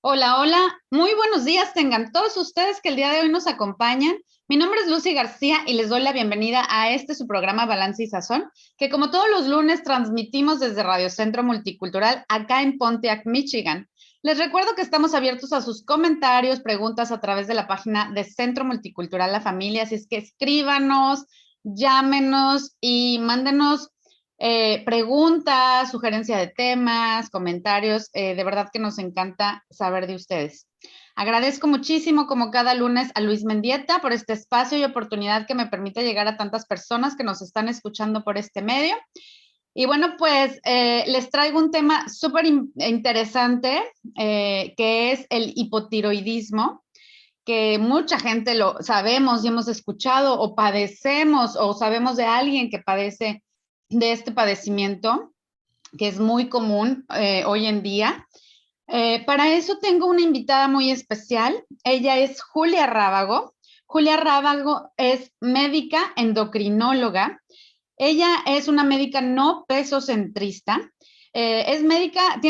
Hola, hola, muy buenos días tengan todos ustedes que el día de hoy nos acompañan. Mi nombre es Lucy García y les doy la bienvenida a su programa Balance y Sazón, que como todos los lunes transmitimos desde Radio Centro Multicultural acá en Pontiac, Michigan. Les recuerdo que estamos abiertos a sus comentarios, preguntas a través de la página de Centro Multicultural La Familia, así es que escríbanos, llámenos y mándenos preguntas, sugerencia de temas, comentarios. De verdad que nos encanta saber de ustedes. Agradezco muchísimo, como cada lunes, a Luis Mendieta por este espacio y oportunidad que me permite llegar a tantas personas que nos están escuchando por este medio. Y bueno, pues les traigo un tema súper interesante, que es el hipotiroidismo, que mucha gente lo sabemos y hemos escuchado o padecemos o sabemos de alguien que padece de este padecimiento, que es muy común hoy en día. Para eso tengo una invitada muy especial. Ella es Julia Rábago. Julia Rábago es médica endocrinóloga. Ella es una médica no pesocentrista. Es médica,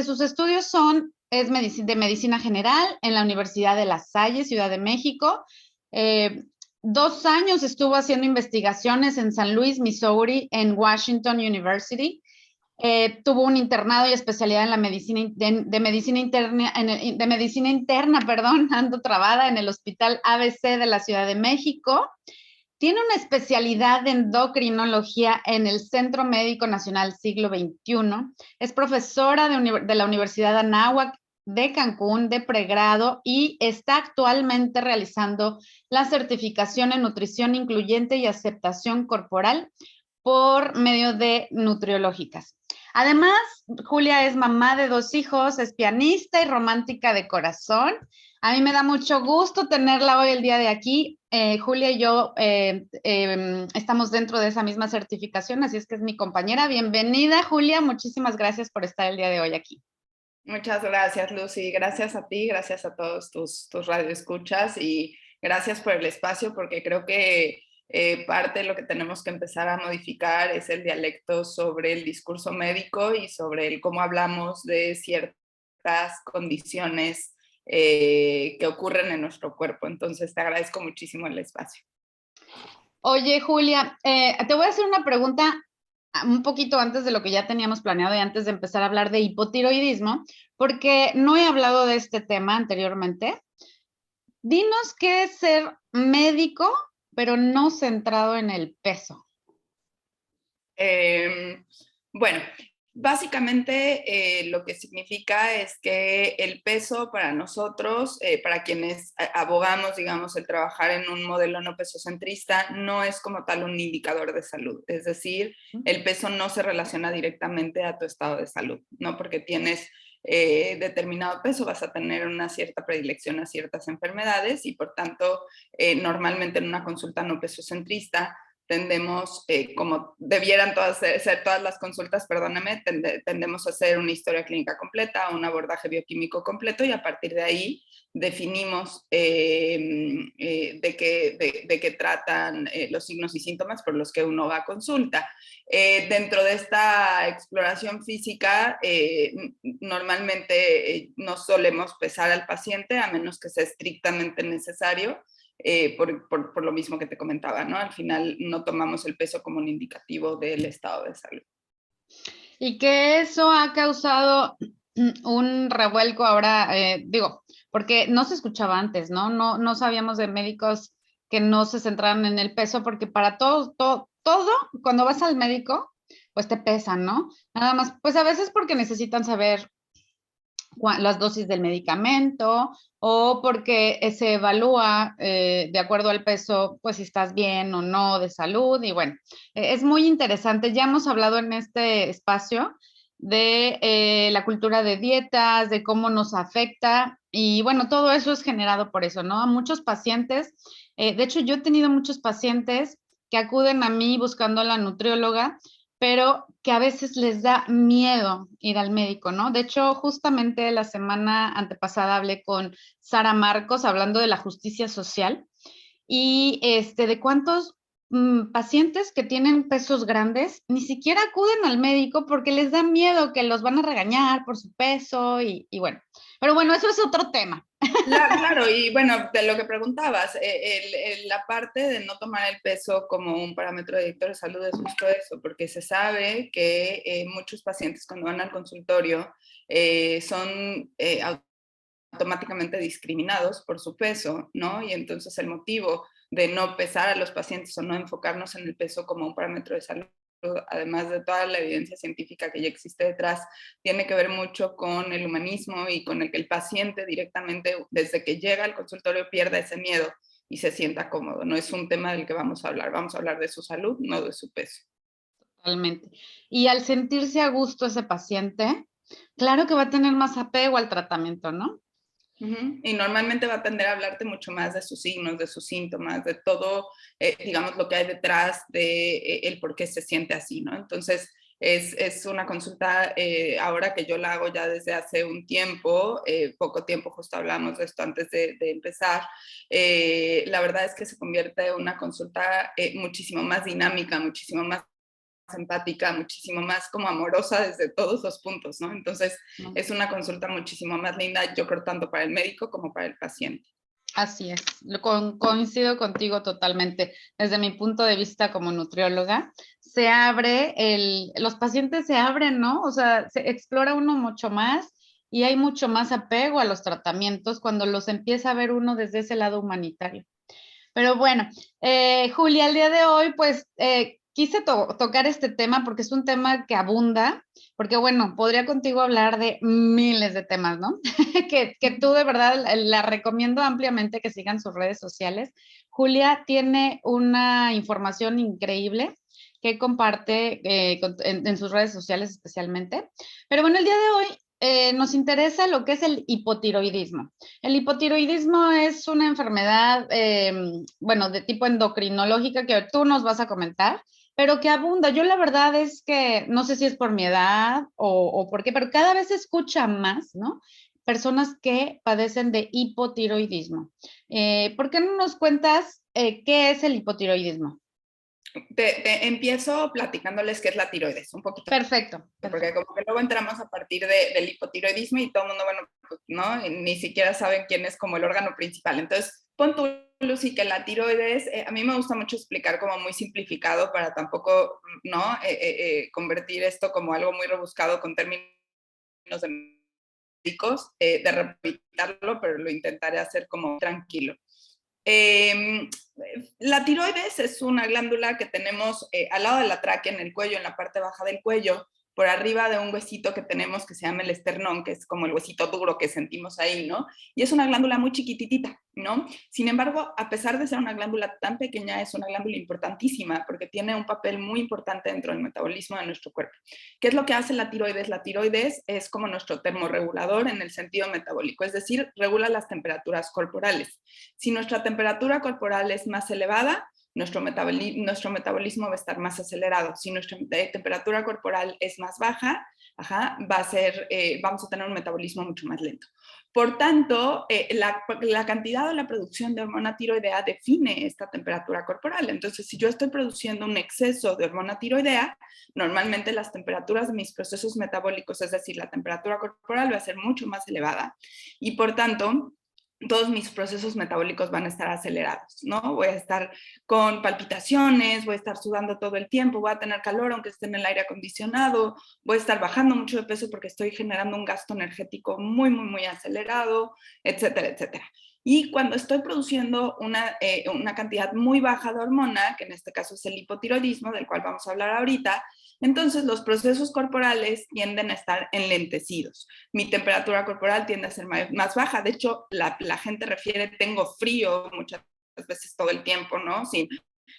sus estudios de medicina general en la Universidad de La Salle, Ciudad de México. 2 años estuvo haciendo investigaciones en San Luis, Missouri, en Washington University. Tuvo un internado y especialidad en la medicina de medicina interna, de medicina interna, perdón, ando trabada, en el Hospital ABC de la Ciudad de México. Tiene una especialidad de endocrinología en el Centro Médico Nacional Siglo XXI. Es profesora de la Universidad de Anáhuac de Cancún de pregrado y está actualmente realizando la certificación en nutrición incluyente y aceptación corporal por medio de nutriológicas. Además, Julia es mamá de 2 hijos, es pianista y romántica de corazón. A mí me da mucho gusto tenerla hoy el día de aquí. Julia y yo estamos dentro de esa misma certificación, así es que es mi compañera. Bienvenida, Julia. Muchísimas gracias por estar el día de hoy aquí. Muchas gracias, Lucy. Gracias a ti, gracias a todos tus radioescuchas y gracias por el espacio porque creo que parte de lo que tenemos que empezar a modificar es el dialecto sobre el discurso médico y sobre el cómo hablamos de ciertas condiciones que ocurren en nuestro cuerpo. Entonces, te agradezco muchísimo el espacio. Oye, Julia, te voy a hacer una pregunta un poquito antes de lo que ya teníamos planeado y antes de empezar a hablar de hipotiroidismo, porque no he hablado de este tema anteriormente. Dinos qué es ser médico, pero no centrado en el peso. Bueno, básicamente lo que significa es que el peso para nosotros, para quienes abogamos, digamos, el trabajar en un modelo no pesocentrista, no es como tal un indicador de salud. Es decir, el peso no se relaciona directamente a tu estado de salud, no porque tienes determinado peso vas a tener una cierta predilección a ciertas enfermedades y por tanto normalmente en una consulta no pesocentrista tendemos, como debieran ser todas las consultas, perdóname, tendemos a hacer una historia clínica completa, un abordaje bioquímico completo y a partir de ahí definimos de qué tratan los signos y síntomas por los que uno va a consulta. Dentro de esta exploración física, normalmente no solemos pesar al paciente a menos que sea estrictamente necesario. Por lo mismo que te comentaba, ¿no? Al final no tomamos el peso como un indicativo del estado de salud. Y que eso ha causado un revuelco ahora, porque no se escuchaba antes, ¿no? No sabíamos de médicos que no se centraran en el peso, porque para todo, cuando vas al médico, pues te pesan, ¿no? Nada más, pues a veces porque necesitan saber las dosis del medicamento o porque se evalúa de acuerdo al peso, pues si estás bien o no de salud. Y bueno, es muy interesante. Ya hemos hablado en este espacio de la cultura de dietas, de cómo nos afecta y bueno, todo eso es generado por eso, ¿no? A muchos pacientes, de hecho yo he tenido muchos pacientes que acuden a mí buscando a la nutrióloga, pero que a veces les da miedo ir al médico, ¿no? De hecho, justamente la semana antepasada hablé con Sara Marcos hablando de la justicia social y de cuántos pacientes que tienen pesos grandes ni siquiera acuden al médico porque les da miedo que los van a regañar por su peso y bueno. Pero bueno, eso es otro tema. Claro, y bueno, de lo que preguntabas, la parte de no tomar el peso como un parámetro director de salud es justo eso, porque se sabe que muchos pacientes cuando van al consultorio son automáticamente discriminados por su peso, ¿no? Y entonces el motivo de no pesar a los pacientes o no enfocarnos en el peso como un parámetro de salud, además de toda la evidencia científica que ya existe detrás, tiene que ver mucho con el humanismo y con el que el paciente directamente, desde que llega al consultorio, pierda ese miedo y se sienta cómodo. No es un tema del que vamos a hablar de su salud, no de su peso. Totalmente. Y al sentirse a gusto ese paciente, claro que va a tener más apego al tratamiento, ¿no? Y normalmente va a tender a hablarte mucho más de sus signos, de sus síntomas, de todo, digamos, lo que hay detrás de el por qué se siente así, ¿no? Entonces, es una consulta ahora que yo la hago ya desde hace un tiempo, poco tiempo, justo hablamos de esto antes de empezar. La verdad es que se convierte en una consulta muchísimo más dinámica, muchísimo más empática, muchísimo más como amorosa desde todos los puntos, ¿no? Entonces, es una consulta muchísimo más linda, yo creo, tanto para el médico como para el paciente. Así es, coincido contigo totalmente. Desde mi punto de vista como nutrióloga, se abre, los pacientes se abren, ¿no? O sea, se explora uno mucho más y hay mucho más apego a los tratamientos cuando los empieza a ver uno desde ese lado humanitario. Pero bueno, Julia, el día de hoy, pues quise tocar este tema porque es un tema que abunda, porque bueno, podría contigo hablar de miles de temas, ¿no? que tú de verdad la recomiendo ampliamente que sigan sus redes sociales. Julia tiene una información increíble que comparte en sus redes sociales especialmente. Pero bueno, el día de hoy nos interesa lo que es el hipotiroidismo. El hipotiroidismo es una enfermedad, bueno, de tipo endocrinológica que tú nos vas a comentar, pero que abunda. Yo la verdad es que no sé si es por mi edad o por qué, pero cada vez se escucha más, ¿no? Personas que padecen de hipotiroidismo. ¿Por qué no nos cuentas qué es el hipotiroidismo? Te empiezo platicándoles qué es la tiroides, un poquito. Perfecto, Porque perfecto. como que luego entramos a partir del hipotiroidismo y todo el mundo, bueno, pues, ¿no? Y ni siquiera saben quién es como el órgano principal. Entonces, pon tú, Lucy, que la tiroides, a mí me gusta mucho explicar como muy simplificado para tampoco, ¿no? Convertir esto como algo muy rebuscado con términos médicos, de replicarlo, pero lo intentaré hacer como tranquilo. Eh, la tiroides es una glándula que tenemos al lado de la tráquea, en el cuello, en la parte baja del cuello, por arriba de un huesito que tenemos que se llama el esternón, que es como el huesito duro que sentimos ahí, ¿no? Y es una glándula muy chiquititita, ¿no? Sin embargo, a pesar de ser una glándula tan pequeña, es una glándula importantísima porque tiene un papel muy importante dentro del metabolismo de nuestro cuerpo. ¿Qué es lo que hace la tiroides? La tiroides es como nuestro termorregulador en el sentido metabólico, es decir, regula las temperaturas corporales. Si nuestra temperatura corporal es más elevada, nuestro metabolismo va a estar más acelerado. Si nuestra temperatura corporal es más baja, vamos a tener un metabolismo mucho más lento. Por tanto, la cantidad o la producción de hormona tiroidea define esta temperatura corporal. Entonces, si yo estoy produciendo un exceso de hormona tiroidea, normalmente las temperaturas de mis procesos metabólicos, es decir, la temperatura corporal va a ser mucho más elevada y por tanto, todos mis procesos metabólicos van a estar acelerados, ¿no? Voy a estar con palpitaciones, voy a estar sudando todo el tiempo, voy a tener calor aunque esté en el aire acondicionado, voy a estar bajando mucho de peso porque estoy generando un gasto energético muy, muy, muy acelerado, etcétera, etcétera. Y cuando estoy produciendo una cantidad muy baja de hormona, que en este caso es el hipotiroidismo, del cual vamos a hablar ahorita, entonces los procesos corporales tienden a estar enlentecidos. Mi temperatura corporal tiende a ser más baja. De hecho, la gente refiere, tengo frío muchas veces todo el tiempo, ¿no? Sin,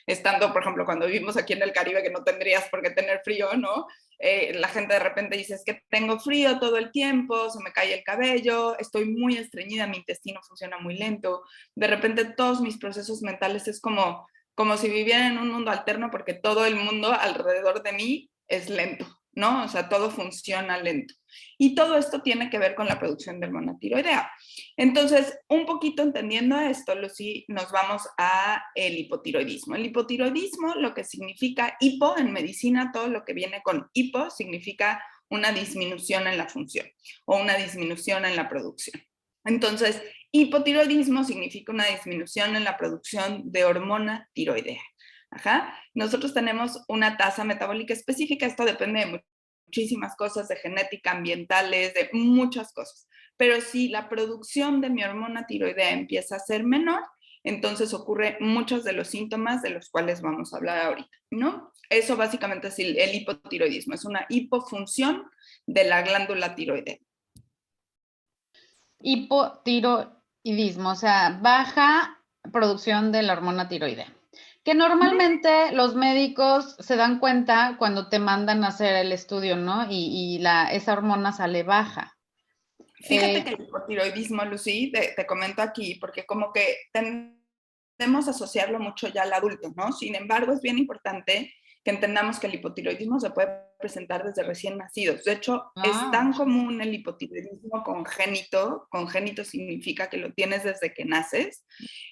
estando, por ejemplo, cuando vivimos aquí en el Caribe, que no tendrías por qué tener frío, ¿no? La gente de repente dice, es que tengo frío todo el tiempo, se me cae el cabello, estoy muy estreñida, mi intestino funciona muy lento. De repente todos mis procesos mentales es como si viviera en un mundo alterno porque todo el mundo alrededor de mí es lento, ¿no? O sea, todo funciona lento. Y todo esto tiene que ver con la producción de hormona tiroidea. Entonces, un poquito entendiendo esto, Lucy, nos vamos a el hipotiroidismo. El hipotiroidismo, lo que significa hipo en medicina, todo lo que viene con hipo significa una disminución en la función o una disminución en la producción. Entonces, hipotiroidismo significa una disminución en la producción de hormona tiroidea. Ajá. Nosotros tenemos una tasa metabólica específica, esto depende de muchísimas cosas, de genética, ambientales, de muchas cosas. Pero si la producción de mi hormona tiroidea empieza a ser menor, entonces ocurre muchos de los síntomas de los cuales vamos a hablar ahorita, ¿no? Eso básicamente es el hipotiroidismo, es una hipofunción de la glándula tiroidea. Hipotiroidismo, o sea, baja producción de la hormona tiroidea. Que normalmente los médicos se dan cuenta cuando te mandan a hacer el estudio, ¿no? Y esa hormona sale baja. Fíjate que el hipotiroidismo, Lucy, te comento aquí, porque como que tendemos a asociarlo mucho ya al adulto, ¿no? Sin embargo, es bien importante que entendamos que el hipotiroidismo se puede presentar desde recién nacidos. De hecho, es tan común el hipotiroidismo congénito, congénito significa que lo tienes desde que naces,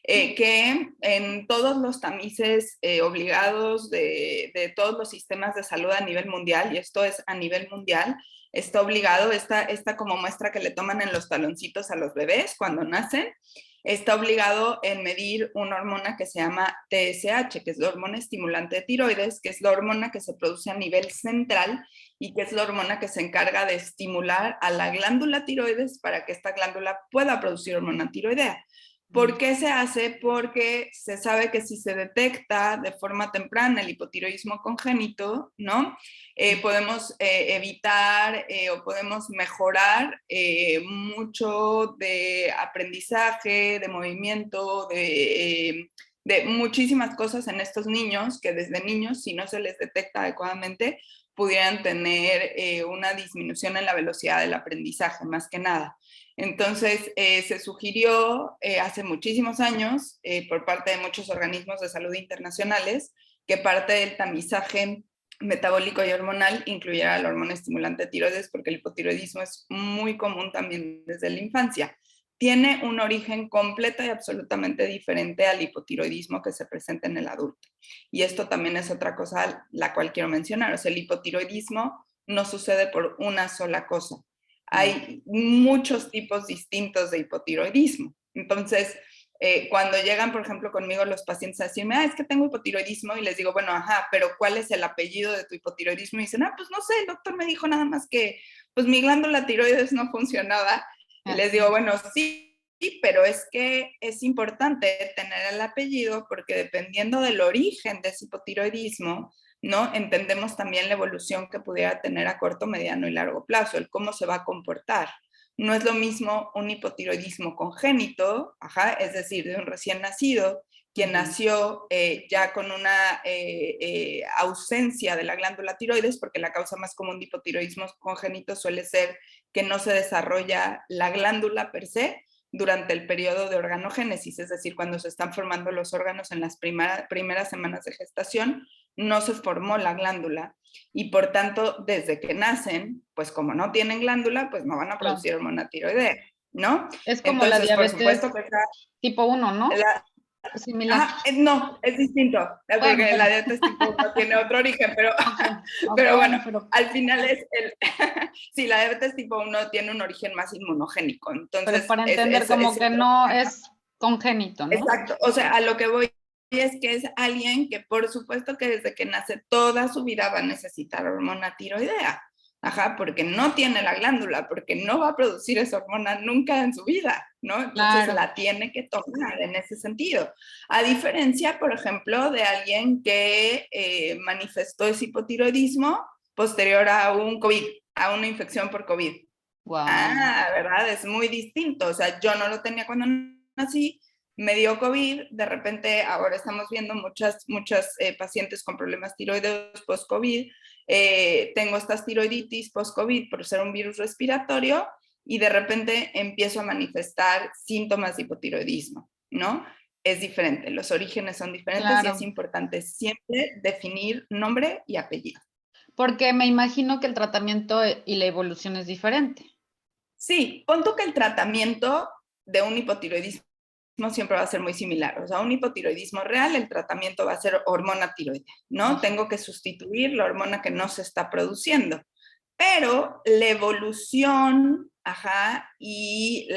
que en todos los tamices obligados de todos los sistemas de salud a nivel mundial, y esto es a nivel mundial, está obligado, esta como muestra que le toman en los taloncitos a los bebés cuando nacen, está obligado en medir una hormona que se llama TSH, que es la hormona estimulante de tiroides, que es la hormona que se produce a nivel central y que es la hormona que se encarga de estimular a la glándula tiroides para que esta glándula pueda producir hormona tiroidea. ¿Por qué se hace? Porque se sabe que si se detecta de forma temprana el hipotiroidismo congénito, ¿no? Podemos evitar o podemos mejorar mucho de aprendizaje, de movimiento, de muchísimas cosas en estos niños que desde niños, si no se les detecta adecuadamente, pudieran tener una disminución en la velocidad del aprendizaje, más que nada. Entonces, se sugirió hace muchísimos años por parte de muchos organismos de salud internacionales que parte del tamizaje metabólico y hormonal incluyera la hormona estimulante de tiroides porque el hipotiroidismo es muy común también desde la infancia. Tiene un origen completo y absolutamente diferente al hipotiroidismo que se presenta en el adulto. Y esto también es otra cosa la cual quiero mencionar. O sea, el hipotiroidismo no sucede por una sola cosa. Hay muchos tipos distintos de hipotiroidismo. Entonces, cuando llegan, por ejemplo, conmigo los pacientes a decirme, es que tengo hipotiroidismo, y les digo, bueno, pero ¿cuál es el apellido de tu hipotiroidismo? Y dicen, pues no sé, el doctor me dijo nada más que, pues mi glándula tiroides no funcionaba. Y les digo, bueno, sí, pero es que es importante tener el apellido porque dependiendo del origen de ese hipotiroidismo, ¿no? Entendemos también la evolución que pudiera tener a corto, mediano y largo plazo, el cómo se va a comportar. No es lo mismo un hipotiroidismo congénito, es decir, de un recién nacido, quien nació ya con una ausencia de la glándula tiroides, porque la causa más común de hipotiroidismo congénito suele ser que no se desarrolla la glándula per se durante el periodo de organogénesis, es decir, cuando se están formando los órganos en las primeras semanas de gestación, no se formó la glándula y por tanto, desde que nacen, pues como no tienen glándula, pues no van a producir hormona tiroidea, ¿no? Es como entonces, la diabetes por supuesto que tipo 1, ¿no? Similar. No, es distinto, porque la diabetes tipo 1 tiene otro origen, pero, pero bueno, al final es sí, la diabetes tipo 1 tiene un origen más inmunogénico, entonces... Pero para entender como que no es congénito, ¿no? Exacto, o sea, a lo que voy es que es alguien que por supuesto que desde que nace toda su vida va a necesitar hormona tiroidea, porque no tiene la glándula, porque no va a producir esa hormona nunca en su vida, ¿no? Entonces la tiene que tomar en ese sentido. A diferencia, por ejemplo, de alguien que manifestó ese hipotiroidismo posterior a un COVID, a una infección por COVID. Wow. ¿Verdad? Es muy distinto. O sea, yo no lo tenía cuando nací, me dio COVID, de repente ahora estamos viendo muchas pacientes con problemas tiroideos post-COVID, tengo estas tiroiditis post-COVID por ser un virus respiratorio y de repente empiezo a manifestar síntomas de hipotiroidismo, ¿no? Es diferente, los orígenes son diferentes y es importante siempre definir nombre y apellido. Porque me imagino que el tratamiento y la evolución es diferente. Sí, pon tú que el tratamiento de un hipotiroidismo siempre va a ser muy similar. O sea, un hipotiroidismo real, el tratamiento va a ser hormona tiroidea, ¿no? Tengo que sustituir la hormona que no se está produciendo. Pero la evolución, y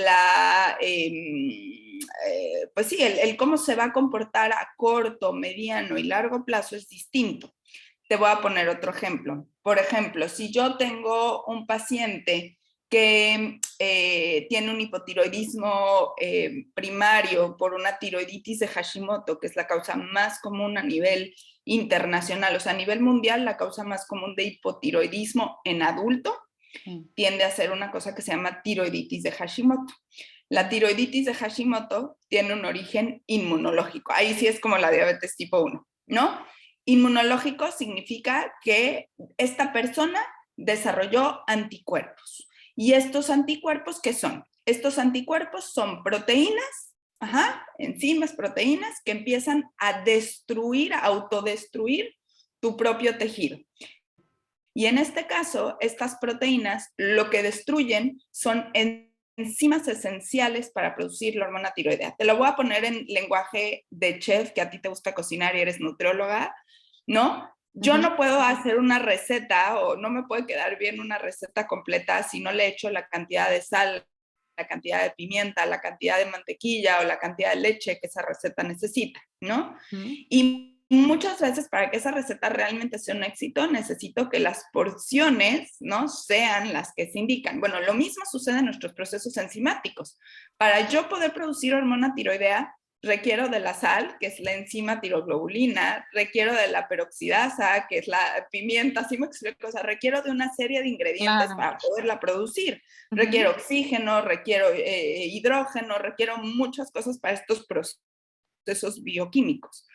pues sí, el cómo se va a comportar a corto, mediano y largo plazo es distinto. Te voy a poner otro ejemplo. Por ejemplo, si yo tengo un paciente que tiene un hipotiroidismo primario por una tiroiditis de Hashimoto, que es la causa más común a nivel internacional, o sea, a nivel mundial, la causa más común de hipotiroidismo en adulto tiende a ser una cosa que se llama tiroiditis de Hashimoto. La tiroiditis de Hashimoto tiene un origen inmunológico. Ahí sí es como la diabetes tipo 1, ¿no? Inmunológico significa que esta persona desarrolló anticuerpos. ¿Y estos anticuerpos qué son? Estos anticuerpos son proteínas, enzimas, proteínas que empiezan a destruir, a autodestruir tu propio tejido. Y en este caso, estas proteínas lo que destruyen son enzimas esenciales para producir la hormona tiroidea. Te lo voy a poner en lenguaje de chef, que a ti te gusta cocinar y eres nutrióloga, ¿no? Yo no puedo hacer una receta o no me puede quedar bien una receta completa si no le echo la cantidad de sal, la cantidad de pimienta, la cantidad de mantequilla o la cantidad de leche que esa receta necesita, ¿no? Y muchas veces para que esa receta realmente sea un éxito, necesito que las porciones, ¿no?, sean las que se indican. Bueno, lo mismo sucede en nuestros procesos enzimáticos. Para yo poder producir hormona tiroidea, requiero de la sal, que es la enzima tiroglobulina, requiero de la peroxidasa, que es la pimienta, así me explico, o sea, requiero de una serie de ingredientes para poderla producir. Requiero oxígeno, requiero hidrógeno, requiero muchas cosas para estos procesos bioquímicos.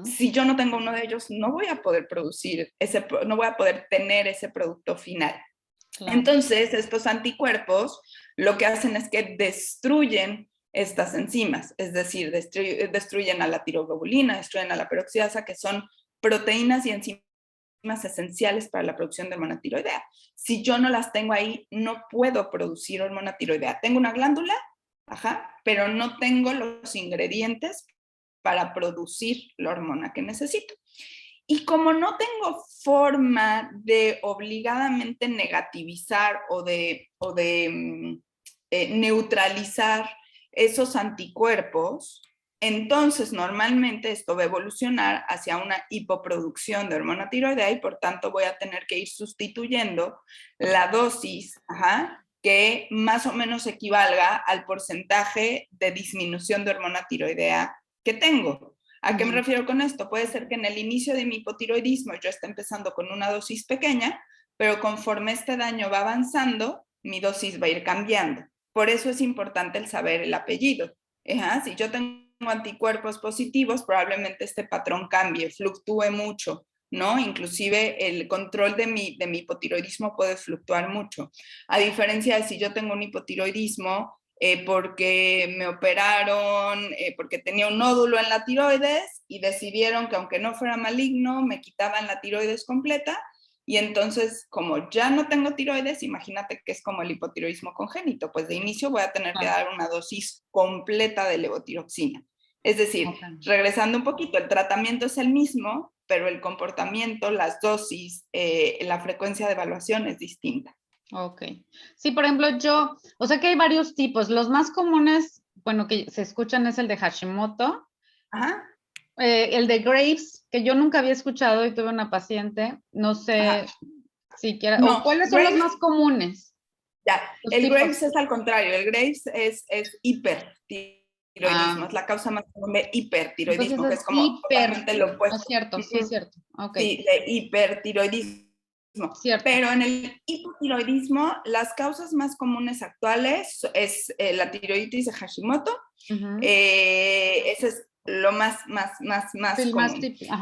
Si yo no tengo uno de ellos, no voy a poder producir no voy a poder tener ese producto final. Entonces, estos anticuerpos lo que hacen es que destruyen estas enzimas, es decir, destruyen a la tiroglobulina, destruyen a la peroxidasa, que son proteínas y enzimas esenciales para la producción de hormona tiroidea. Si yo no las tengo ahí, no puedo producir hormona tiroidea. Tengo una glándula, pero no tengo los ingredientes para producir la hormona que necesito. Y como no tengo forma de obligadamente negativizar o de neutralizar esos anticuerpos, entonces normalmente esto va a evolucionar hacia una hipoproducción de hormona tiroidea y por tanto voy a tener que ir sustituyendo la dosis, que más o menos equivalga al porcentaje de disminución de hormona tiroidea que tengo. ¿A qué me refiero con esto? Puede ser que en el inicio de mi hipotiroidismo yo esté empezando con una dosis pequeña, pero conforme este daño va avanzando, mi dosis va a ir cambiando. Por eso es importante el saber el apellido. Si yo tengo anticuerpos positivos, probablemente este patrón cambie, fluctúe mucho, ¿no? Inclusive el control de mi hipotiroidismo puede fluctuar mucho. A diferencia de si yo tengo un hipotiroidismo porque me operaron, porque tenía un nódulo en la tiroides y decidieron que aunque no fuera maligno, me quitaban la tiroides completa. Y entonces, como ya no tengo tiroides, imagínate que es como el hipotiroidismo congénito, pues de inicio voy a tener que dar una dosis completa de levotiroxina. Es decir, regresando un poquito, el tratamiento es el mismo, pero el comportamiento, las dosis, la frecuencia de evaluación es distinta. Ok. Sí, por ejemplo, o sea que hay varios tipos. Los más comunes, bueno, que se escuchan es el de Hashimoto. El de Graves, que yo nunca había escuchado y tuve una paciente, no sé siquiera, o ¿cuáles son los más comunes? Ya, el Graves es al contrario, el Graves es hipertiroidismo, es la causa más común de hipertiroidismo, entonces que es como totalmente lo opuesto. Es cierto, sí es cierto. Sí, de hipertiroidismo. Cierto. Pero en el hipotiroidismo, las causas más comunes actuales es la tiroiditis de Hashimoto. Ese es lo más el común. Más típico.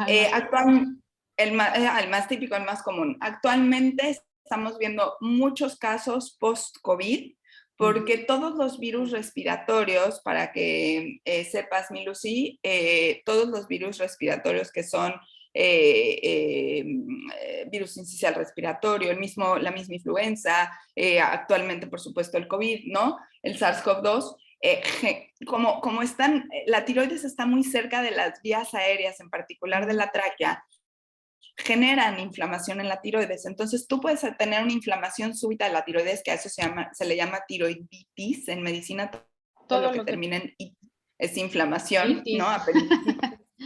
El más típico, el más común. Actualmente estamos viendo muchos casos post-COVID, porque todos los virus respiratorios, para que sepas, mi Lucy, todos los virus respiratorios que son virus sincicial respiratorio, la misma influenza, actualmente, por supuesto, el COVID, ¿no? El SARS-CoV-2. Como están, la tiroides está muy cerca de las vías aéreas, en particular de la tráquea, generan inflamación en la tiroides. Entonces, tú puedes tener una inflamación súbita de la tiroides, que a eso se le llama tiroiditis. En medicina, todo lo que termina en itis es inflamación, ¿no? Apendicitis,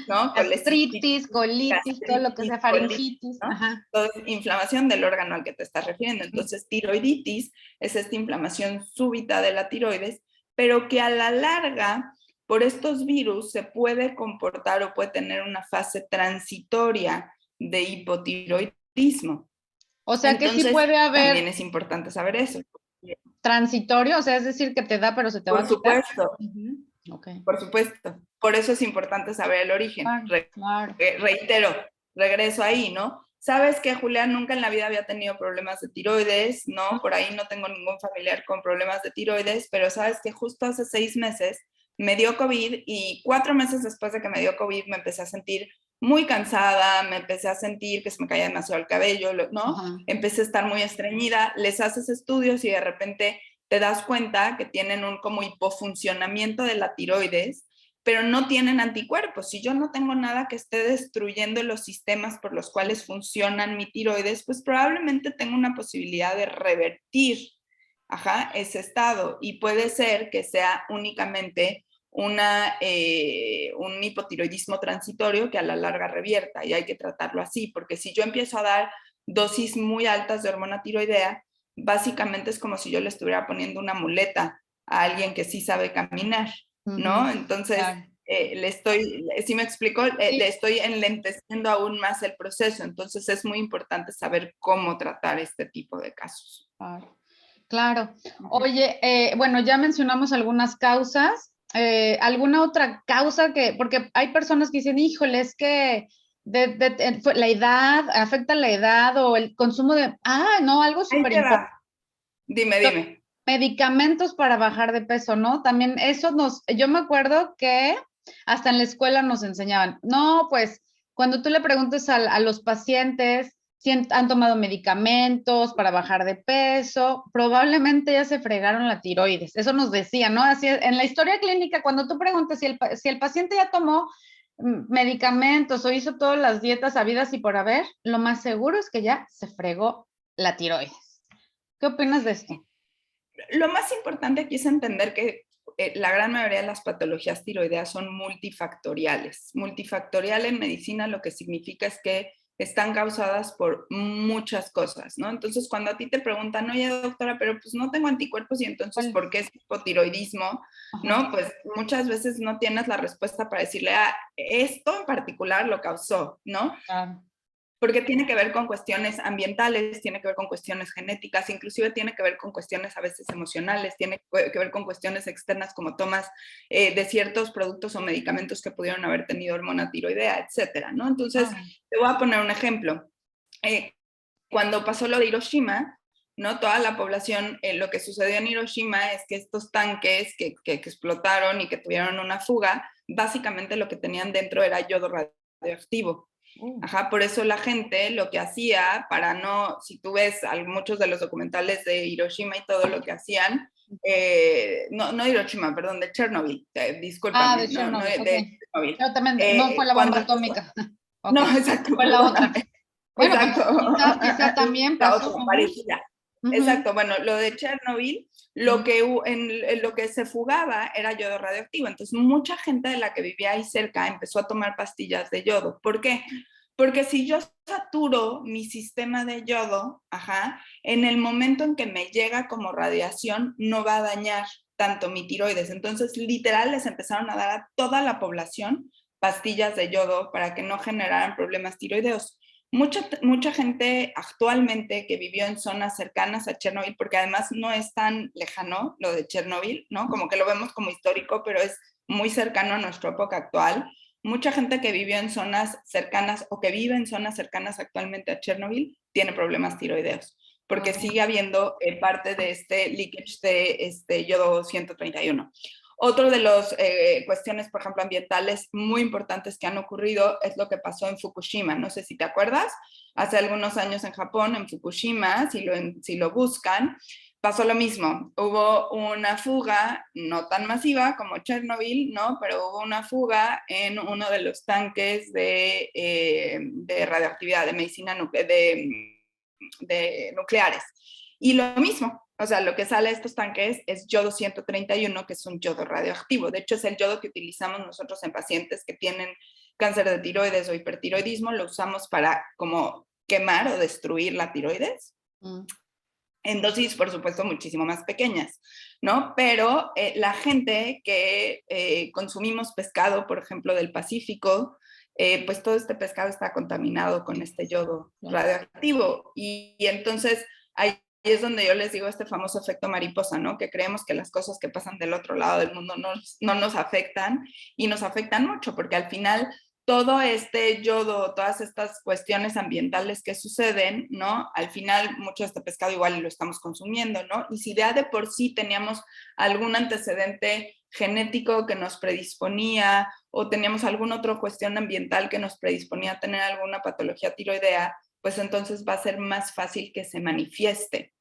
¿no? Gastritis, colitis, todo lo que sea faringitis. ¿no? Todo es inflamación del órgano al que te estás refiriendo. Entonces, tiroiditis es esta inflamación súbita de la tiroides, pero que a la larga, por estos virus, se puede comportar o puede tener una fase transitoria de hipotiroidismo. O sea, entonces, que sí puede haber... También es importante saber eso. Transitorio, o sea, es decir, que te da, pero se te va a quitar. Por supuesto. Okay. Por supuesto. Por eso es importante saber el origen. Claro. Reitero, regreso ahí, ¿no? ¿Sabes que Julián nunca en la vida había tenido problemas de tiroides? No, por ahí no tengo ningún familiar con problemas de tiroides, pero sabes que justo hace 6 meses me dio COVID y 4 meses después de que me dio COVID me empecé a sentir muy cansada, me empecé a sentir que se me caía demasiado el cabello, ¿no? Empecé a estar muy estreñida, les haces estudios y de repente te das cuenta que tienen un como hipofuncionamiento de la tiroides, pero no tienen anticuerpos. Si yo no tengo nada que esté destruyendo los sistemas por los cuales funcionan mi tiroides, pues probablemente tengo una posibilidad de revertir ese estado. Y puede ser que sea únicamente un hipotiroidismo transitorio que a la larga revierta, y hay que tratarlo así, porque si yo empiezo a dar dosis muy altas de hormona tiroidea, básicamente es como si yo le estuviera poniendo una muleta a alguien que sí sabe caminar, ¿no? Entonces, ¿sí me explico? Le estoy enlenteciendo aún más el proceso, entonces es muy importante saber cómo tratar este tipo de casos. Claro. Oye, bueno, ya mencionamos algunas causas. ¿Alguna otra causa que, porque hay personas que dicen, híjole, es que la edad, afecta la edad o el consumo de, no, algo súper importante. Dime. Medicamentos para bajar de peso, ¿no? También eso yo me acuerdo que hasta en la escuela nos enseñaban, no, pues cuando tú le preguntes a los pacientes si han tomado medicamentos para bajar de peso, probablemente ya se fregaron la tiroides. Eso nos decía, ¿no? Así en la historia clínica, cuando tú preguntas si el paciente ya tomó medicamentos o hizo todas las dietas habidas y por haber, lo más seguro es que ya se fregó la tiroides. ¿Qué opinas de esto? Lo más importante aquí es entender que la gran mayoría de las patologías tiroideas son multifactoriales. Multifactorial en medicina lo que significa es que están causadas por muchas cosas, ¿no? Entonces, cuando a ti te preguntan, oye, doctora, pero pues no tengo anticuerpos y entonces, ¿por qué es hipotiroidismo? ¿No? Pues muchas veces no tienes la respuesta para decirle, esto en particular lo causó, ¿no? Porque tiene que ver con cuestiones ambientales, tiene que ver con cuestiones genéticas, inclusive tiene que ver con cuestiones a veces emocionales, tiene que ver con cuestiones externas como tomas de ciertos productos o medicamentos que pudieron haber tenido hormona tiroidea, etcétera, ¿no? Entonces, te voy a poner un ejemplo. Cuando pasó lo de Hiroshima, ¿no? Toda la población, lo que sucedió en Hiroshima es que estos tanques que explotaron y que tuvieron una fuga, básicamente lo que tenían dentro era yodo radioactivo. Por eso la gente lo que hacía para no, si tú ves muchos de los documentales de Hiroshima y todo lo que hacían, no Hiroshima, perdón, de Chernobyl, discúlpame. De Chernobyl, de Chernobyl. Pero también no fue la bomba atómica. No, exacto. Fue la otra. Bueno, exacto. Quizá también pasó. Parecida. Exacto, bueno, lo de Chernobyl, lo que se fugaba era yodo radioactivo, entonces mucha gente de la que vivía ahí cerca empezó a tomar pastillas de yodo. ¿Por qué? Porque si yo saturo mi sistema de yodo, en el momento en que me llega como radiación, no va a dañar tanto mi tiroides. Entonces, literal, les empezaron a dar a toda la población pastillas de yodo para que no generaran problemas tiroideos. Mucha gente actualmente que vivió en zonas cercanas a Chernobyl, porque además no es tan lejano lo de Chernobyl, ¿no? Como que lo vemos como histórico, pero es muy cercano a nuestra época actual. Mucha gente que vivió en zonas cercanas o que vive en zonas cercanas actualmente a Chernobyl tiene problemas tiroideos, porque sigue habiendo parte de este leakage de yodo 131. Otro de las cuestiones, por ejemplo, ambientales muy importantes que han ocurrido es lo que pasó en Fukushima. No sé si te acuerdas, hace algunos años en Japón, en Fukushima, si lo buscan, pasó lo mismo. Hubo una fuga, no tan masiva como Chernobyl, ¿no? Pero hubo una fuga en uno de los tanques de radioactividad, de medicina de nucleares. Y lo mismo, o sea, lo que sale de estos tanques es yodo 131, que es un yodo radioactivo. De hecho, es el yodo que utilizamos nosotros en pacientes que tienen cáncer de tiroides o hipertiroidismo. Lo usamos para como quemar o destruir la tiroides. En dosis, por supuesto, muchísimo más pequeñas, ¿no? Pero la gente que consumimos pescado, por ejemplo, del Pacífico, pues todo este pescado está contaminado con este yodo radioactivo. Y entonces ahí es donde yo les digo este famoso efecto mariposa, ¿no? Que creemos que las cosas que pasan del otro lado del mundo no nos afectan, y nos afectan mucho, porque al final todo este yodo, todas estas cuestiones ambientales que suceden, ¿no? Al final, mucho de este pescado igual lo estamos consumiendo, ¿no? Y si ya de por sí teníamos algún antecedente genético que nos predisponía, o teníamos alguna otra cuestión ambiental que nos predisponía a tener alguna patología tiroidea, pues entonces va a ser más fácil que se manifieste.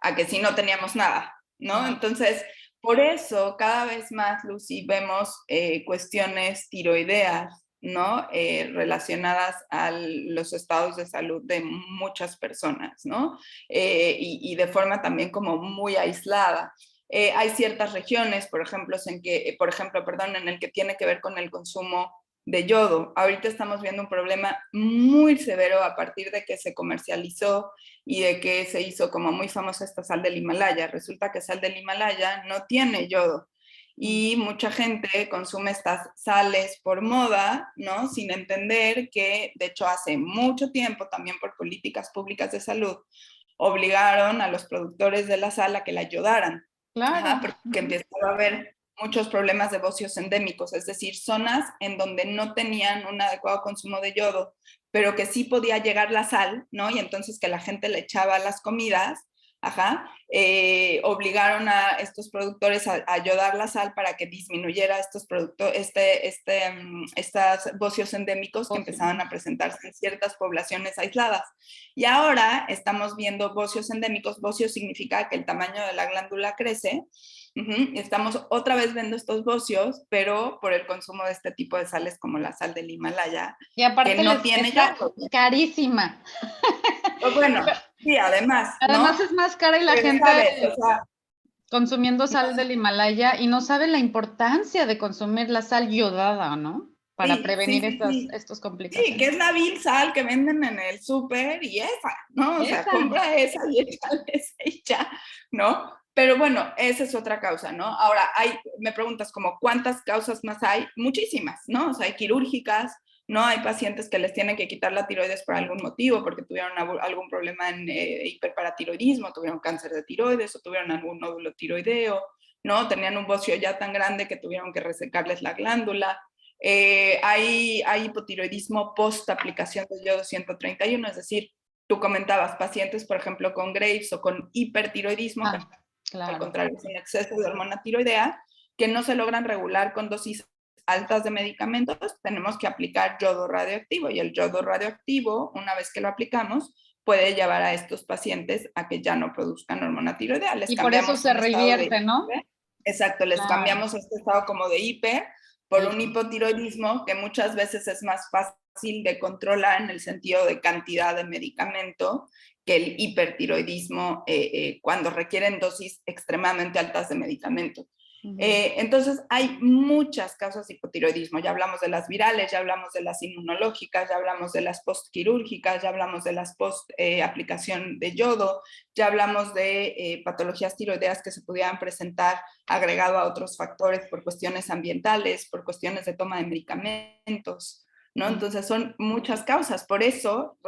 A que si no teníamos nada, ¿no? Entonces, por eso, cada vez más, Lucy, vemos cuestiones tiroideas, ¿no? Relacionadas a los estados de salud de muchas personas, ¿no? Y de forma también como muy aislada. Hay ciertas regiones, por ejemplo, en el que tiene que ver con el consumo de yodo. Ahorita estamos viendo un problema muy severo a partir de que se comercializó y de que se hizo como muy famosa esta sal del Himalaya. Resulta que sal del Himalaya no tiene yodo, y mucha gente consume estas sales por moda, ¿no? Sin entender que, de hecho, hace mucho tiempo, también por políticas públicas de salud, obligaron a los productores de la sal a que la yodaran. Claro. Porque empezaba a haber muchos problemas de bocios endémicos, es decir, zonas en donde no tenían un adecuado consumo de yodo, pero que sí podía llegar la sal, ¿no? Y entonces que la gente le echaba a las comidas, obligaron a estos productores a ayudar la sal para que disminuyera estos bocios endémicos que empezaban a presentarse en ciertas poblaciones aisladas. Y ahora estamos viendo bocios endémicos. Bocio significa que el tamaño de la glándula crece. Estamos otra vez viendo estos bocios, pero por el consumo de este tipo de sales como la sal del Himalaya, Y aparte que no tiene yodo. Carísima. Pues bueno, sí, además, Además ¿no? es más cara y la gente ¿Sabes? O sea, consumiendo sal del Himalaya y no sabe la importancia de consumir la sal yodada, ¿no? Para prevenir estas complicaciones. Sí, que es la vil sal que venden en el súper y esa, ¿no? O sea, compra esa y échale esa y ya, ¿no? Pero bueno, esa es otra causa, ¿no? Ahora, me preguntas como, ¿cuántas causas más hay? Muchísimas, ¿no? O sea, hay quirúrgicas, ¿no? Hay pacientes que les tienen que quitar la tiroides por algún motivo, porque tuvieron algún problema en hiperparatiroidismo, tuvieron cáncer de tiroides o tuvieron algún nódulo tiroideo, ¿no? Tenían un bocio ya tan grande que tuvieron que resecarles la glándula. Hay hipotiroidismo post aplicación de yodo 131, es decir, tú comentabas pacientes, por ejemplo, con Graves o con hipertiroidismo, claro, al contrario, es un exceso de hormona tiroidea, que no se logran regular con dosis altas de medicamentos. Tenemos que aplicar yodo radioactivo, y el yodo radioactivo, una vez que lo aplicamos, puede llevar a estos pacientes a que ya no produzcan hormona tiroidea. Y por eso se revierte, ¿no? Exacto, les cambiamos este estado como de hiper por un hipotiroidismo que muchas veces es más fácil de controlar en el sentido de cantidad de medicamento que el hipertiroidismo cuando requieren dosis extremadamente altas de medicamento. Entonces hay muchas causas de hipotiroidismo. Ya hablamos de las virales, ya hablamos de las inmunológicas, ya hablamos de las postquirúrgicas, ya hablamos de las post aplicación de yodo, ya hablamos de patologías tiroideas que se pudieran presentar agregado a otros factores por cuestiones ambientales, por cuestiones de toma de medicamentos, ¿no? Entonces son muchas causas. Por eso,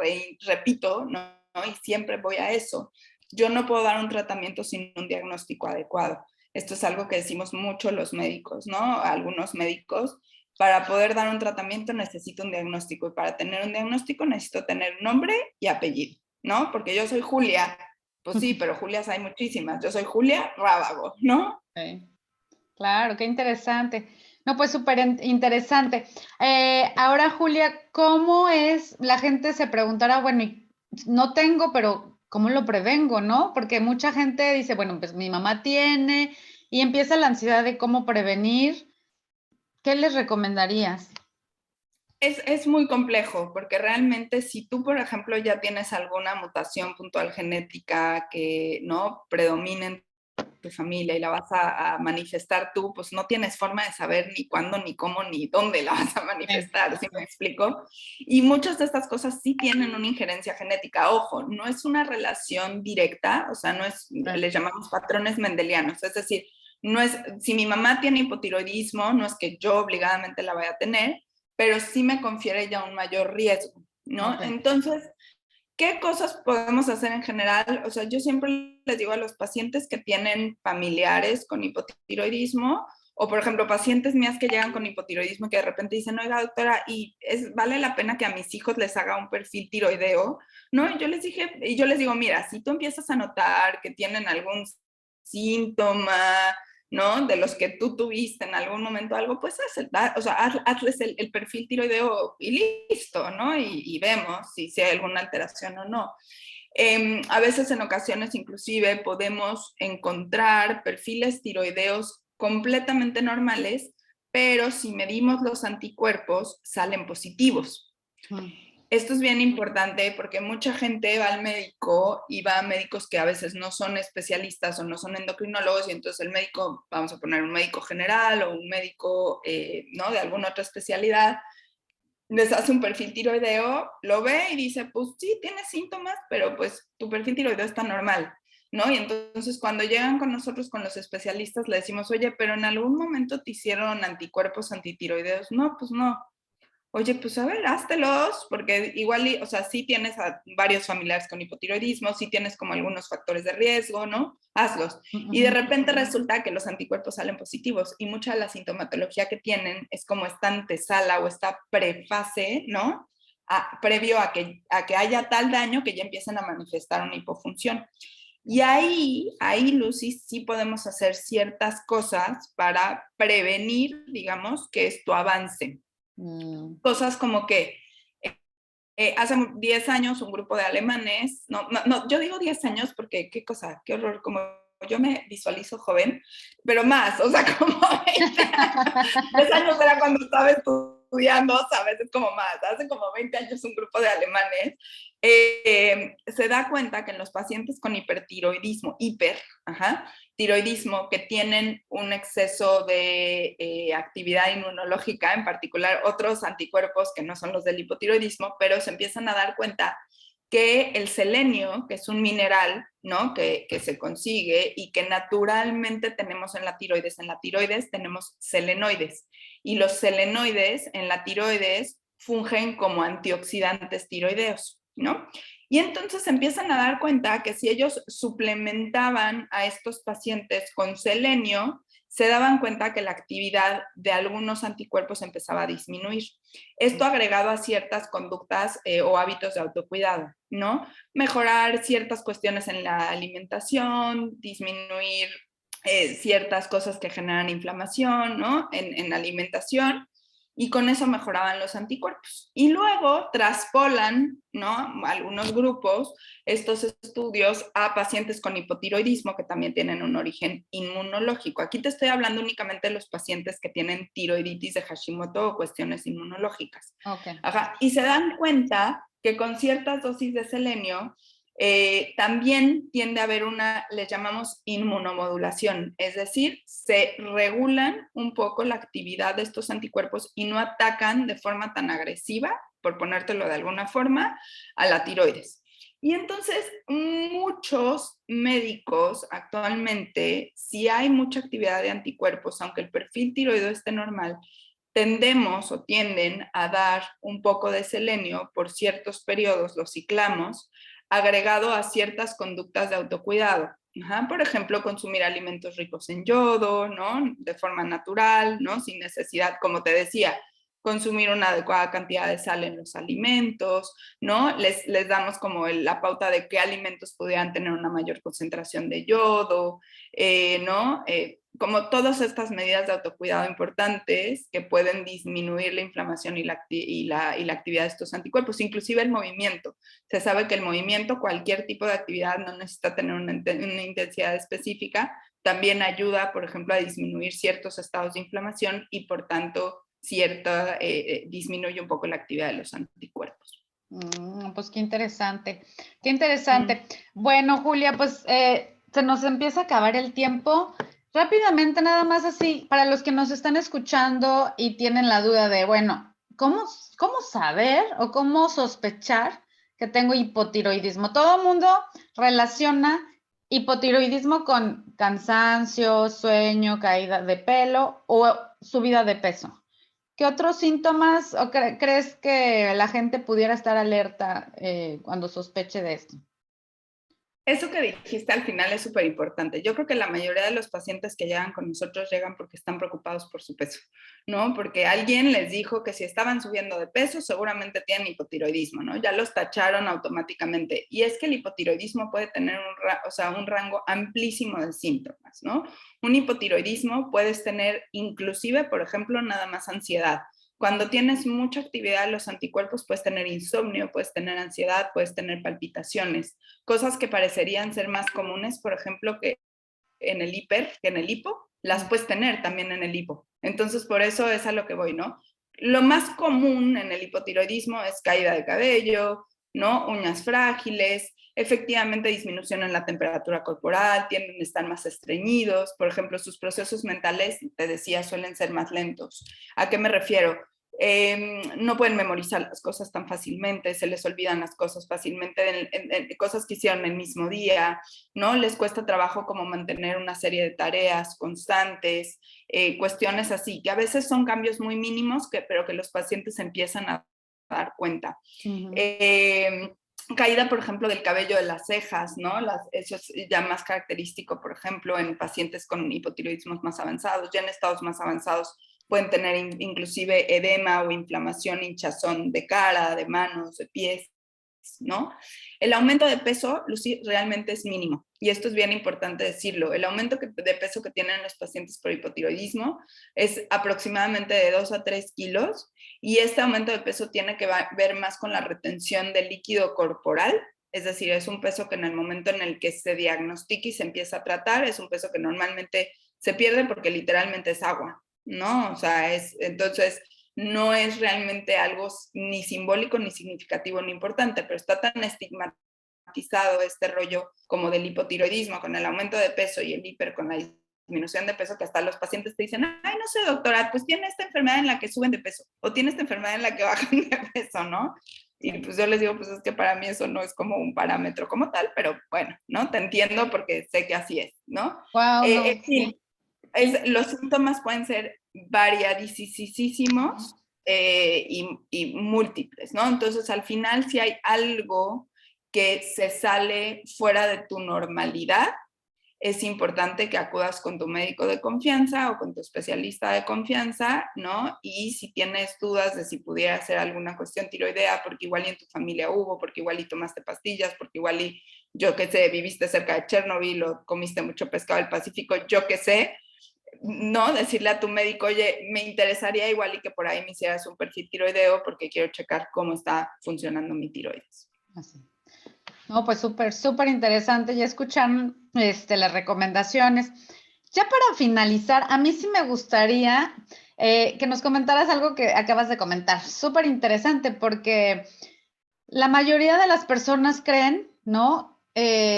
repito, ¿no? Y siempre voy a eso, yo no puedo dar un tratamiento sin un diagnóstico adecuado. Esto es algo que decimos mucho los médicos, ¿no? Algunos médicos, para poder dar un tratamiento necesito un diagnóstico, y para tener un diagnóstico necesito tener nombre y apellido, ¿no? Porque yo soy Julia, pues sí, pero Julias hay muchísimas. Yo soy Julia Rábago, ¿no? Sí. Claro, qué interesante. No, pues súper interesante. Ahora, Julia, ¿cómo es? La gente se preguntará, bueno, no tengo, pero ¿cómo lo prevengo, no? Porque mucha gente dice, bueno, pues mi mamá tiene y empieza la ansiedad de cómo prevenir. ¿Qué les recomendarías? Es muy complejo porque realmente si tú, por ejemplo, ya tienes alguna mutación puntual genética que no predomine en tu familia y la vas a manifestar tú, pues no tienes forma de saber ni cuándo, ni cómo, ni dónde la vas a manifestar, ¿sí me explico? Y muchas de estas cosas sí tienen una injerencia genética. Ojo, no es una relación directa, o sea, no es, les llamamos patrones mendelianos, es decir, no es, si mi mamá tiene hipotiroidismo, no es que yo obligadamente la vaya a tener, pero sí me confiere ya un mayor riesgo, ¿no? Okay. Entonces, ¿qué cosas podemos hacer en general? O sea, yo siempre les digo a los pacientes que tienen familiares con hipotiroidismo, o por ejemplo, pacientes mías que llegan con hipotiroidismo que de repente dicen, oiga, doctora, vale la pena que a mis hijos les haga un perfil tiroideo, ¿no? Y yo les digo, mira, si tú empiezas a notar que tienen algún síntoma, ¿no? De los que tú tuviste en algún momento algo, pues hazles el perfil tiroideo y listo, ¿no? Y vemos si hay alguna alteración o no. A veces en ocasiones inclusive podemos encontrar perfiles tiroideos completamente normales, pero si medimos los anticuerpos salen positivos. Esto es bien importante porque mucha gente va al médico y va a médicos que a veces no son especialistas o no son endocrinólogos y entonces el médico, vamos a poner un médico general o un médico ¿no? de alguna otra especialidad, les hace un perfil tiroideo, lo ve y dice, pues sí, tienes síntomas, pero pues tu perfil tiroideo está normal, ¿no? Y entonces cuando llegan con nosotros, con los especialistas, le decimos, oye, pero en algún momento te hicieron anticuerpos antitiroideos. No, pues no. Oye, pues a ver, háztelos, porque igual, o sea, sí tienes a varios familiares con hipotiroidismo, sí tienes como algunos factores de riesgo, ¿no? Hazlos. Y de repente resulta que los anticuerpos salen positivos y mucha de la sintomatología que tienen es como esta antesala o esta prefase, ¿no? Previo a que haya tal daño que ya empiecen a manifestar una hipofunción. Y ahí, Lucy, sí podemos hacer ciertas cosas para prevenir, digamos, que esto avance. Cosas como que hace 10 años un grupo de alemanes, no, yo digo 10 años porque qué cosa, qué horror, como yo me visualizo joven, pero más, o sea, como 20 años. 10 años era cuando estaba estudiando, ¿sabes? Es como más, hace como 20 años un grupo de alemanes se da cuenta que en los pacientes con hipertiroidismo, tiroidismo, que tienen un exceso de actividad inmunológica, en particular otros anticuerpos que no son los del hipotiroidismo, pero se empiezan a dar cuenta que el selenio, que es un mineral, ¿no? que se consigue y que naturalmente tenemos en la tiroides tenemos selenoides, y los selenoides en la tiroides fungen como antioxidantes tiroideos, ¿no? Y entonces empiezan a dar cuenta que si ellos suplementaban a estos pacientes con selenio, se daban cuenta que la actividad de algunos anticuerpos empezaba a disminuir. Esto agregado a ciertas conductas o hábitos de autocuidado, ¿no? Mejorar ciertas cuestiones en la alimentación, disminuir ciertas cosas que generan inflamación, ¿no? En la alimentación, y con eso mejoraban los anticuerpos. Y luego traspolan, ¿no? Algunos grupos estos estudios a pacientes con hipotiroidismo que también tienen un origen inmunológico. Aquí te estoy hablando únicamente de los pacientes que tienen tiroiditis de Hashimoto o cuestiones inmunológicas. Okay. Ajá. Y se dan cuenta que con ciertas dosis de selenio también tiende a haber les llamamos inmunomodulación, es decir, se regulan un poco la actividad de estos anticuerpos y no atacan de forma tan agresiva, por ponértelo de alguna forma, a la tiroides. Y entonces muchos médicos actualmente, si hay mucha actividad de anticuerpos, aunque el perfil tiroideo esté normal, tendemos o tienden a dar un poco de selenio por ciertos periodos, lo ciclamos, agregado a ciertas conductas de autocuidado. Por ejemplo, consumir alimentos ricos en yodo, ¿no? De forma natural, ¿no? Sin necesidad, como te decía, consumir una adecuada cantidad de sal en los alimentos, ¿no? Les damos como la pauta de qué alimentos pudieran tener una mayor concentración de yodo, ¿no? Como todas estas medidas de autocuidado importantes que pueden disminuir la inflamación y la actividad de estos anticuerpos, inclusive el movimiento. Se sabe que el movimiento, cualquier tipo de actividad, no necesita tener una intensidad específica, también ayuda, por ejemplo, a disminuir ciertos estados de inflamación y, por tanto, disminuye un poco la actividad de los anticuerpos. Pues qué interesante, qué interesante. Bueno, Julia, pues se nos empieza a acabar el tiempo. Rápidamente, nada más así, para los que nos están escuchando y tienen la duda de, bueno, ¿cómo saber o cómo sospechar que tengo hipotiroidismo? Todo el mundo relaciona hipotiroidismo con cansancio, sueño, caída de pelo o subida de peso. ¿Qué otros síntomas o crees que la gente pudiera estar alerta cuando sospeche de esto? Eso que dijiste al final es súper importante. Yo creo que la mayoría de los pacientes que llegan con nosotros llegan porque están preocupados por su peso, ¿no? Porque alguien les dijo que si estaban subiendo de peso, seguramente tienen hipotiroidismo, ¿no? Ya los tacharon automáticamente. Y es que el hipotiroidismo puede tener un rango amplísimo de síntomas, ¿no? Un hipotiroidismo puedes tener inclusive, por ejemplo, nada más ansiedad. Cuando tienes mucha actividad de los anticuerpos, puedes tener insomnio, puedes tener ansiedad, puedes tener palpitaciones, cosas que parecerían ser más comunes, por ejemplo, que en el hipo, las puedes tener también en el hipo. Entonces, por eso es a lo que voy, ¿no? Lo más común en el hipotiroidismo es caída de cabello, ¿no? Uñas frágiles, efectivamente disminución en la temperatura corporal, tienden a estar más estreñidos, por ejemplo, sus procesos mentales, te decía, suelen ser más lentos. ¿A qué me refiero? No pueden memorizar las cosas tan fácilmente, se les olvidan las cosas fácilmente, cosas que hicieron el mismo día, ¿no? Les cuesta trabajo como mantener una serie de tareas constantes, cuestiones así, que a veces son cambios muy mínimos, pero que los pacientes empiezan a dar cuenta. Caída, por ejemplo, del cabello de las cejas, ¿no? Eso es ya más característico, por ejemplo, en pacientes con hipotiroidismos más avanzados, ya en estados más avanzados pueden tener inclusive edema o inflamación, hinchazón de cara, de manos, de pies, ¿no? El aumento de peso, Lucy, realmente es mínimo. Y esto es bien importante decirlo. El aumento de peso que tienen los pacientes por hipotiroidismo es aproximadamente de 2 a 3 kilos. Y este aumento de peso tiene que ver más con la retención de líquido corporal. Es decir, es un peso que en el momento en el que se diagnostica y se empieza a tratar, es un peso que normalmente se pierde porque literalmente es agua, ¿no? O sea, entonces no es realmente algo ni simbólico, ni significativo, ni importante, pero está tan estigmatizado este rollo como del hipotiroidismo con el aumento de peso y el hiper con la disminución de peso que hasta los pacientes te dicen, ay, no sé, doctora, pues tiene esta enfermedad en la que suben de peso o tiene esta enfermedad en la que bajan de peso, ¿no? Y pues yo les digo, pues es que para mí eso no es como un parámetro como tal, pero bueno, ¿no? Te entiendo porque sé que así es, ¿no? Wow, no. Sí, los síntomas pueden ser variadísimos y múltiples, ¿no? Entonces, al final, si hay algo que se sale fuera de tu normalidad, es importante que acudas con tu médico de confianza o con tu especialista de confianza, ¿no? Y si tienes dudas de si pudiera ser alguna cuestión tiroidea, porque igual y en tu familia hubo, porque igual y tomaste pastillas, porque igual y, yo qué sé, viviste cerca de Chernobyl o comiste mucho pescado del Pacífico, yo qué sé, no, decirle a tu médico, oye, me interesaría igual y que por ahí me hicieras un perfil tiroideo porque quiero checar cómo está funcionando mi tiroides. Así. No, pues súper interesante. Ya escucharon las recomendaciones. Ya para finalizar, a mí sí me gustaría que nos comentaras algo que acabas de comentar. Súper interesante porque la mayoría de las personas creen, ¿no?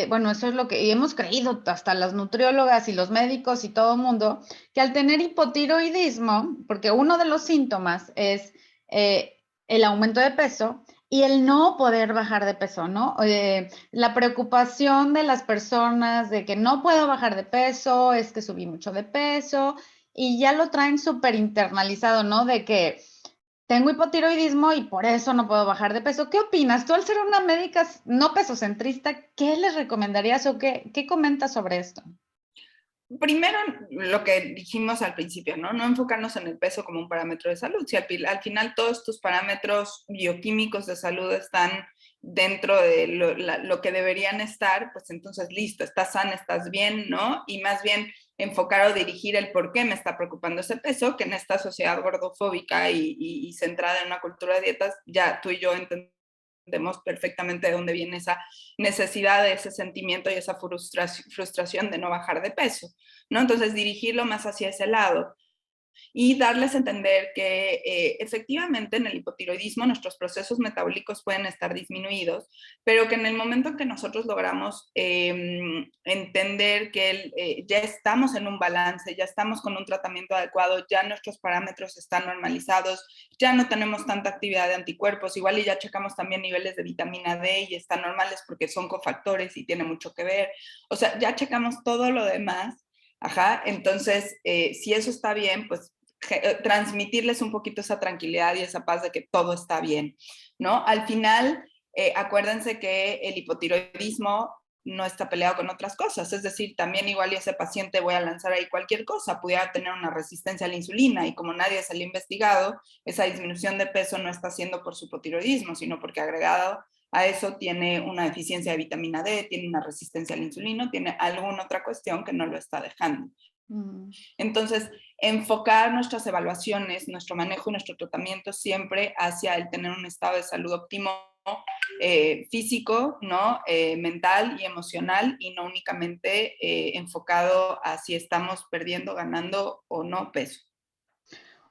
Bueno, eso es lo que hemos creído hasta las nutriólogas y los médicos y todo el mundo, que al tener hipotiroidismo, porque uno de los síntomas es el aumento de peso y el no poder bajar de peso, ¿no? La preocupación de las personas de que no puedo bajar de peso, es que subí mucho de peso y ya lo traen súper internalizado, ¿no? De que tengo hipotiroidismo y por eso no puedo bajar de peso. ¿Qué opinas? Tú al ser una médica no pesocentrista, ¿qué les recomendarías o qué comentas sobre esto? Primero, lo que dijimos al principio, ¿no? No enfocarnos en el peso como un parámetro de salud. Si al final todos tus parámetros bioquímicos de salud están dentro de lo que deberían estar, pues entonces listo, estás sana, estás bien, ¿no? Y más bien enfocar o dirigir el por qué me está preocupando ese peso, que en esta sociedad gordofóbica y centrada en una cultura de dietas, ya tú y yo entendemos perfectamente de dónde viene esa necesidad, ese sentimiento y esa frustración de no bajar de peso, ¿no? Entonces dirigirlo más hacia ese lado y darles a entender que efectivamente en el hipotiroidismo nuestros procesos metabólicos pueden estar disminuidos, pero que en el momento en que nosotros logramos entender que ya estamos en un balance, ya estamos con un tratamiento adecuado, ya nuestros parámetros están normalizados, ya no tenemos tanta actividad de anticuerpos, igual y ya checamos también niveles de vitamina D y están normales porque son cofactores y tiene mucho que ver, o sea, ya checamos todo lo demás. Ajá, entonces, si eso está bien, pues transmitirles un poquito esa tranquilidad y esa paz de que todo está bien, ¿no? Al final, acuérdense que el hipotiroidismo no está peleado con otras cosas, es decir, también igual y ese paciente voy a lanzar ahí cualquier cosa, pudiera tener una resistencia a la insulina y como nadie se le ha investigado, esa disminución de peso no está siendo por su hipotiroidismo, sino porque agregado a eso tiene una deficiencia de vitamina D, tiene una resistencia a la insulina, tiene alguna otra cuestión que no lo está dejando. Entonces, enfocar nuestras evaluaciones, nuestro manejo y nuestro tratamiento siempre hacia el tener un estado de salud óptimo físico, ¿no? Mental y emocional y no únicamente enfocado a si estamos perdiendo, ganando o no peso.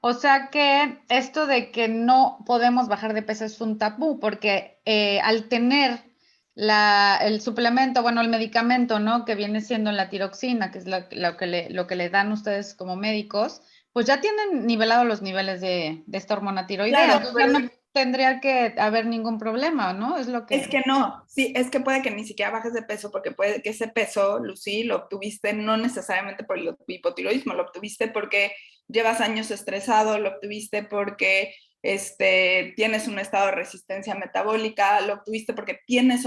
O sea que esto de que no podemos bajar de peso es un tabú, porque al tener el suplemento, bueno, el medicamento, ¿no? Que viene siendo la tiroxina, que es lo que le dan ustedes como médicos, pues ya tienen nivelados los niveles de esta hormona tiroidea. Claro, Entonces ya pero no tendría que haber ningún problema, ¿no? Es lo es que... que no, sí, es que puede que ni siquiera bajes de peso, porque puede que ese peso, Lucy, lo obtuviste no necesariamente por el hipotiroidismo, lo obtuviste porque llevas años estresado, lo obtuviste porque tienes un estado de resistencia metabólica, lo obtuviste porque tienes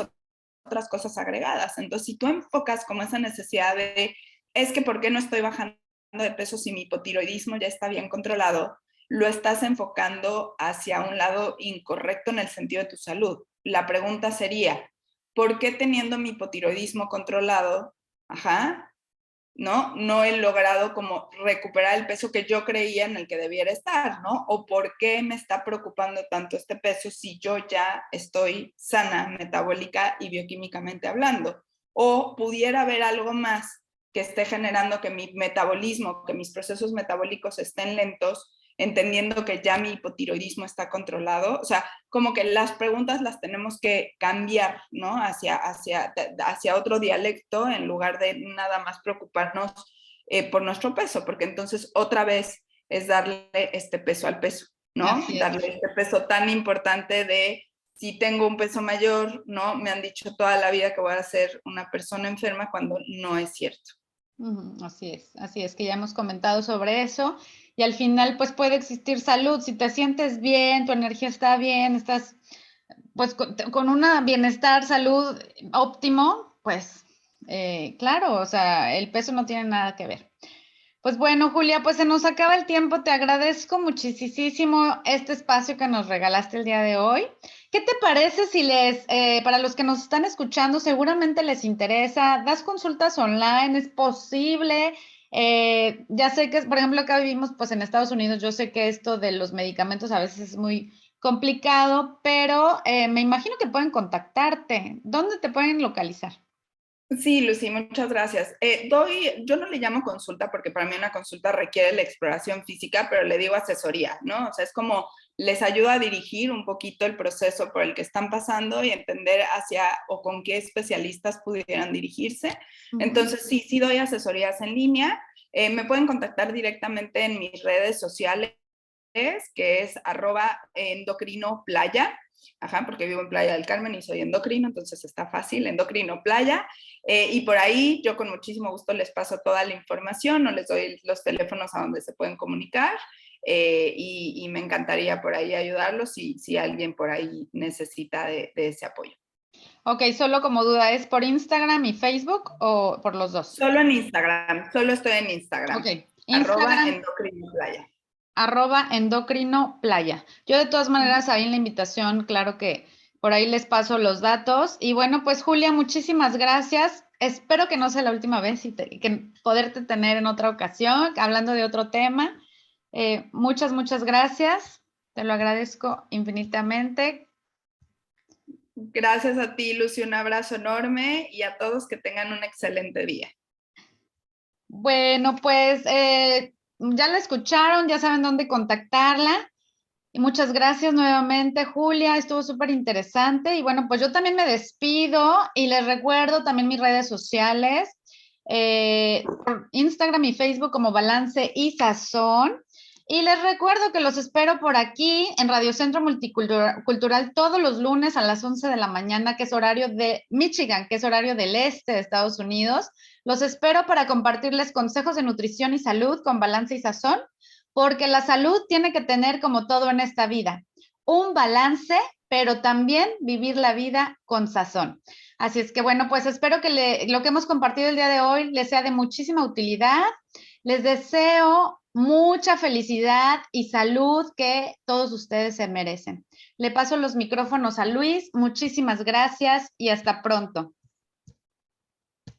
otras cosas agregadas. Entonces, si tú enfocas como esa necesidad de, es que ¿por qué no estoy bajando de peso si mi hipotiroidismo ya está bien controlado? Lo estás enfocando hacia un lado incorrecto en el sentido de tu salud. La pregunta sería, ¿por qué teniendo mi hipotiroidismo controlado, ajá, no he logrado como recuperar el peso que yo creía en el que debiera estar, ¿no? O por qué me está preocupando tanto este peso si yo ya estoy sana metabólica y bioquímicamente hablando. O pudiera haber algo más que esté generando que mi metabolismo, que mis procesos metabólicos estén lentos, entendiendo que ya mi hipotiroidismo está controlado. O sea, como que las preguntas las tenemos que cambiar, ¿no? Hacia otro dialecto en lugar de nada más preocuparnos por nuestro peso, porque entonces otra vez es darle este peso al peso, ¿no? Así es. Darle este peso tan importante de si tengo un peso mayor, ¿no? Me han dicho toda la vida que voy a ser una persona enferma cuando no es cierto. Así es, que ya hemos comentado sobre eso y al final pues puede existir salud, si te sientes bien, tu energía está bien, estás pues con una bienestar, salud óptimo, pues claro, o sea, el peso no tiene nada que ver. Pues bueno, Julia, pues se nos acaba el tiempo. Te agradezco muchísimo este espacio que nos regalaste el día de hoy. ¿Qué te parece si para los que nos están escuchando, seguramente les interesa, das consultas online, es posible? Ya sé que, por ejemplo, acá vivimos pues en Estados Unidos, yo sé que esto de los medicamentos a veces es muy complicado, pero me imagino que pueden contactarte. ¿Dónde te pueden localizar? Sí, Lucy, muchas gracias. Yo no le llamo consulta porque para mí una consulta requiere la exploración física, pero le digo asesoría, ¿no? O sea, es como les ayuda a dirigir un poquito el proceso por el que están pasando y entender hacia o con qué especialistas pudieran dirigirse. Entonces, sí doy asesorías en línea. Me pueden contactar directamente en mis redes sociales, que es @endocrinoplaya. Ajá, porque vivo en Playa del Carmen y soy endocrino, entonces está fácil, endocrino playa. Y por ahí yo con muchísimo gusto les paso toda la información o les doy los teléfonos a donde se pueden comunicar. Y me encantaría por ahí ayudarlos si alguien por ahí necesita de ese apoyo. Ok, solo como duda, ¿es por Instagram y Facebook o por los dos? Solo en Instagram, solo estoy en Instagram. Ok, Arroba Instagram, endocrinoplaya. @endocrinoplaya. Yo de todas maneras ahí en la invitación, claro que por ahí les paso los datos. Y bueno, pues Julia, muchísimas gracias. Espero que no sea la última vez y que poderte tener en otra ocasión, hablando de otro tema. Muchas, muchas gracias. Te lo agradezco infinitamente. Gracias a ti, Lucy, un abrazo enorme y a todos que tengan un excelente día. Bueno, pues ya la escucharon, ya saben dónde contactarla. Y muchas gracias nuevamente, Julia. Estuvo súper interesante. Y bueno, pues yo también me despido y les recuerdo también mis redes sociales, por Instagram y Facebook como Balance y Sazón. Y les recuerdo que los espero por aquí en Radio Centro Multicultural todos los lunes a las 11 de la mañana, que es horario de Michigan, que es horario del este de Estados Unidos. Los espero para compartirles consejos de nutrición y salud con Balance y Sazón, porque la salud tiene que tener, como todo en esta vida, un balance, pero también vivir la vida con sazón. Así es que bueno, pues espero que lo que hemos compartido el día de hoy les sea de muchísima utilidad. Les deseo mucha felicidad y salud que todos ustedes se merecen. Le paso los micrófonos a Luis. Muchísimas gracias y hasta pronto.